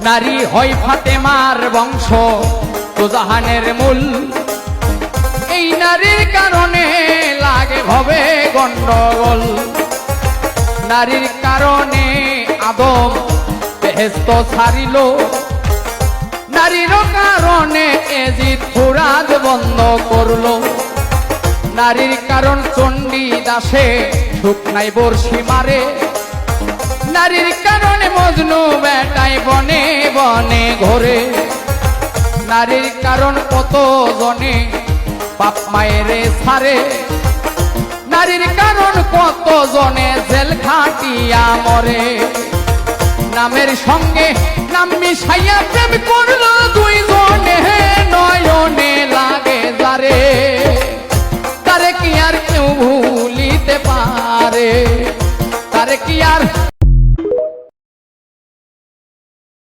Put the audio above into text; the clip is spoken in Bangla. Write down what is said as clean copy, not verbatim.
নারী হয় ফাতেমার বংশ তো জাহানের মূল। এই নারীর কারণে লাগে ভবে গন্ডগোল। নারীর কারণে আদম বেহেশত ছাড়িল। নারীর কারণে এজিদ ফুরাদ বন্ধ করল। নারীর কারণ চণ্ডী দাসে শুকনাই বর্ষি মারে। নারীর কারণে মজনু বেটাই বনে বনে ঘোরে। নারীর কারণ কত জনে বাপ মায়েরে ছাড়ে। নারীর কারণ কত জনে জেল খাটিয়া মরে। নামের সঙ্গে নাম মিশাইয়া প্রেম করলো দুই জনে, নয়নে লাগে যারে। তারে কি আর কেউ ভুলিতে পারে? তারে কি আর